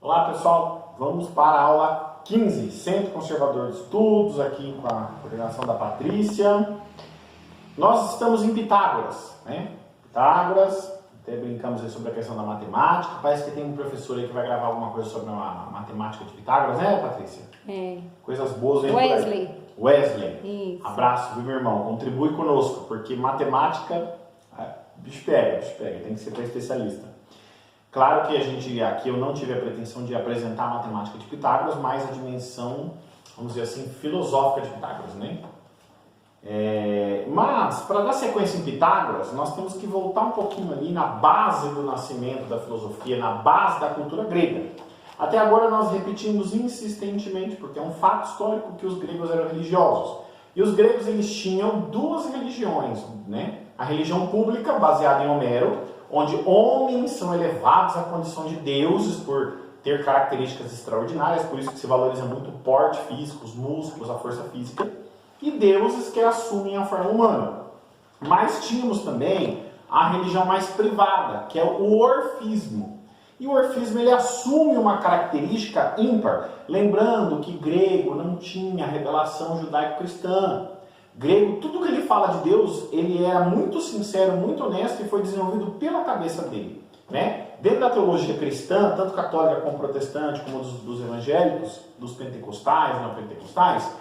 Olá pessoal, vamos para a aula 15, Centro Conservador de Estudos, aqui com a coordenação da Patrícia. Nós estamos em Pitágoras, né? Pitágoras, até brincamos aí sobre a questão da matemática. Parece que tem um professor aí que vai gravar alguma coisa sobre a matemática de Pitágoras, né, Patrícia? É. Coisas boas aí. Wesley. Isso. Abraço, viu, meu irmão? Contribui conosco, porque matemática, bicho pega, tem que ser para especialista. Claro que aqui eu não tive a pretensão de apresentar a matemática de Pitágoras, mas a dimensão, vamos dizer assim, filosófica de Pitágoras, né? Mas, para dar sequência em Pitágoras, nós temos que voltar um pouquinho ali na base do nascimento da filosofia, na base da cultura grega. Até agora nós repetimos insistentemente, porque é um fato histórico que os gregos eram religiosos. E os gregos eles tinham duas religiões, né? A religião pública, baseada em Homero, onde homens são elevados à condição de deuses por ter características extraordinárias, por isso que se valoriza muito o porte físico, os músculos, a força física, e deuses que assumem a forma humana. Mas tínhamos também a religião mais privada, que é o orfismo. E o orfismo ele assume uma característica ímpar, lembrando que grego não tinha revelação judaico-cristã. Grego, tudo que ele fala de Deus, ele era muito sincero, muito honesto e foi desenvolvido pela cabeça dele, né? Dentro da teologia cristã, tanto católica como protestante, como dos evangélicos, dos pentecostais, não pentecostais,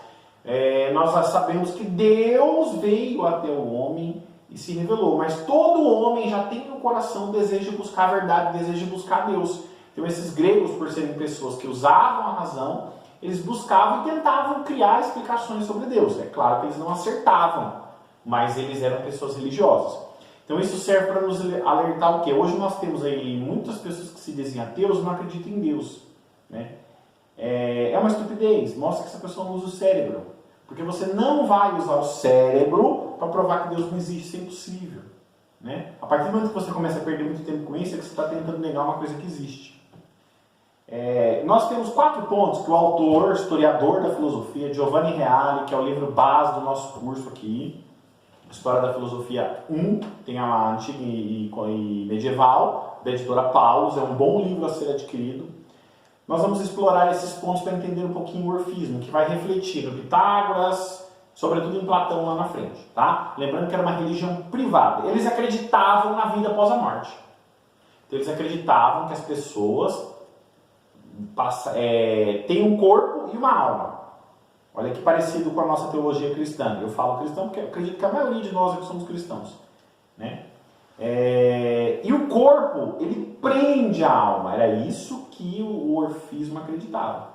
nós sabemos que Deus veio até o homem e se revelou, mas todo homem já tem no coração o desejo de buscar a verdade, o desejo de buscar Deus. Então esses gregos, por serem pessoas que usavam a razão, eles buscavam e tentavam criar explicações sobre Deus. É claro que eles não acertavam, mas eles eram pessoas religiosas. Então isso serve para nos alertar o quê? Hoje nós temos aí muitas pessoas que se dizem ateus e não acreditam em Deus, né? É uma estupidez, mostra que essa pessoa não usa o cérebro. Porque você não vai usar o cérebro para provar que Deus não existe, isso é impossível, né? A partir do momento que você começa a perder muito tempo com isso, é que você está tentando negar uma coisa que existe. Nós temos 4 pontos que o autor, historiador da filosofia, Giovanni Reale, que é o livro base do nosso curso aqui, História da Filosofia 1, tem a antiga e medieval, da editora Paulus, é um bom livro a ser adquirido. Nós vamos explorar esses pontos para entender um pouquinho o orfismo, que vai refletir no Pitágoras, sobretudo em Platão lá na frente, tá? Lembrando que era uma religião privada. Eles acreditavam na vida após a morte. Então, eles acreditavam que as pessoas têm um corpo e uma alma. Olha que parecido com a nossa teologia cristã. Eu falo cristão porque eu acredito que a maioria de nós aqui somos cristãos, né? E o corpo, ele prende a alma. Era isso que o orfismo acreditava,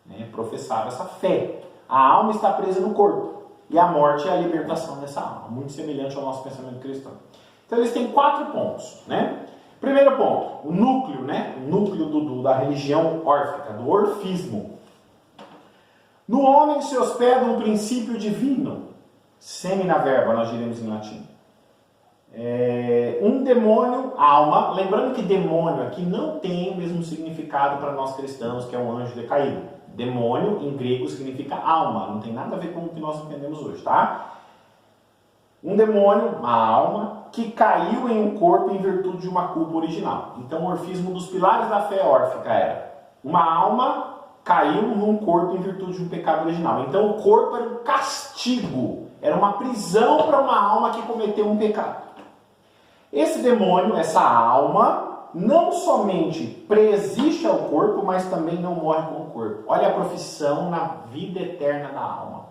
né? Professava essa fé. A alma está presa no corpo. E a morte é a libertação dessa alma. Muito semelhante ao nosso pensamento cristão. Então eles têm 4 pontos, né? Primeiro ponto, o núcleo, né? O núcleo da religião órfica, do orfismo. No homem se hospeda um princípio divino. Semina verba, nós diremos em latim. Um demônio, alma, lembrando que demônio aqui não tem o mesmo significado para nós cristãos, que é um anjo decaído. Demônio em grego significa alma, não tem nada a ver com o que nós entendemos hoje, tá? Um demônio, uma alma, que caiu em um corpo em virtude de uma culpa original. Então o orfismo dos pilares da fé órfica era uma alma caiu num corpo em virtude de um pecado original. Então o corpo era um castigo, era uma prisão para uma alma que cometeu um pecado. Esse demônio, essa alma, não somente preexiste ao corpo, mas também não morre com o corpo. Olha a profissão na vida eterna da alma.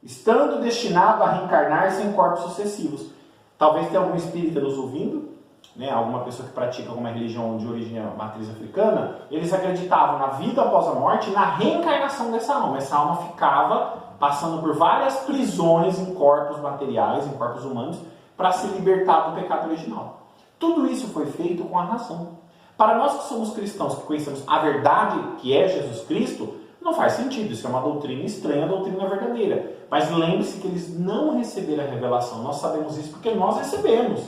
Estando destinado a reencarnar-se em corpos sucessivos. Talvez tenha algum espírita nos ouvindo, né? Alguma pessoa que pratica alguma religião de origem matriz africana, eles acreditavam na vida após a morte e na reencarnação dessa alma. Essa alma ficava passando por várias prisões em corpos materiais, em corpos humanos, para se libertar do pecado original. Tudo isso foi feito com a razão. Para nós que somos cristãos, que conhecemos a verdade que é Jesus Cristo, não faz sentido. Isso é uma doutrina estranha, a doutrina verdadeira. Mas lembre-se que eles não receberam a revelação. Nós sabemos isso porque nós recebemos.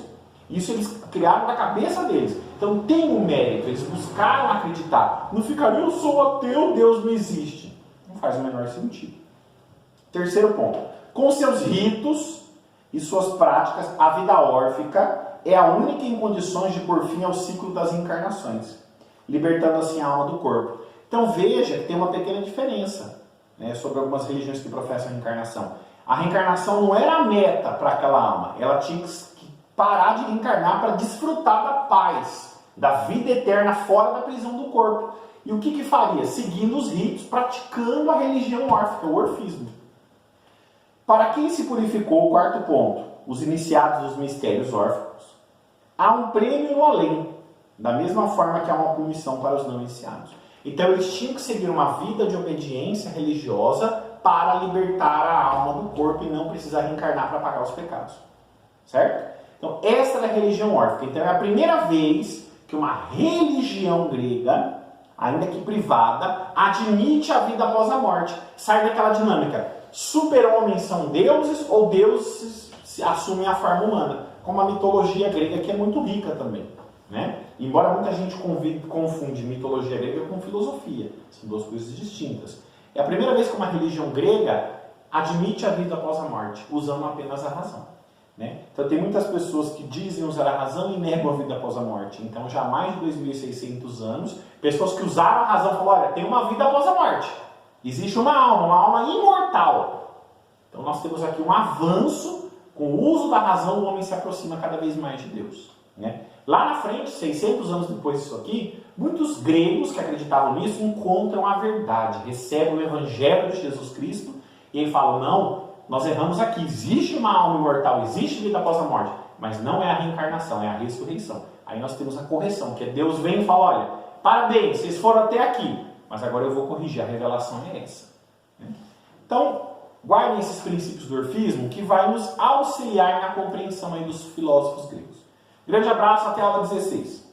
Isso eles criaram na cabeça deles. Então tem um mérito. Eles buscaram acreditar. Não ficaram, eu sou ateu, Deus não existe. Não faz o menor sentido. Terceiro ponto. Com seus ritos e suas práticas, a vida órfica é a única em condições de pôr fim ao ciclo das encarnações. libertando assim a alma do corpo. Então veja que tem uma pequena diferença, né, sobre algumas religiões que professam a reencarnação. A reencarnação não era a meta para aquela alma, ela tinha que parar de reencarnar para desfrutar da paz, da vida eterna fora da prisão do corpo. E o que faria? Seguindo os ritos, praticando a religião órfica, o orfismo. Para quem se purificou, quarto ponto, os iniciados dos mistérios órficos, há um prêmio no além, da mesma forma que há uma punição para os não iniciados. Então eles tinham que seguir uma vida de obediência religiosa para libertar a alma do corpo e não precisar reencarnar para pagar os pecados. Certo? Então essa é a religião órfica. Então é a primeira vez que uma religião grega, ainda que privada, admite a vida após a morte. Sai daquela dinâmica. Super-homens são deuses ou deuses assumem a forma humana. Como a mitologia grega, que é muito rica também. Né? Embora muita gente confunde mitologia grega com filosofia. São duas coisas distintas. É a primeira vez que uma religião grega admite a vida após a morte, usando apenas a razão. Né? Então tem muitas pessoas que dizem usar a razão e negam a vida após a morte. Então já há mais de 2.600 anos, pessoas que usaram a razão falaram, olha, tem uma vida após a morte. Existe uma alma imortal. Então nós temos aqui um avanço, com o uso da razão o homem se aproxima cada vez mais de Deus. Né? Lá na frente, 600 anos depois disso aqui, muitos gregos que acreditavam nisso encontram a verdade, recebem o evangelho de Jesus Cristo e aí falam, não, nós erramos aqui, existe uma alma imortal, existe vida após a morte, mas não é a reencarnação, é a ressurreição. Aí nós temos a correção, que é Deus vem e fala, olha, parabéns, vocês foram até aqui, mas agora eu vou corrigir, a revelação é essa. Então, guardem esses princípios do orfismo que vai nos auxiliar na compreensão aí dos filósofos gregos. Grande abraço, até a aula 16.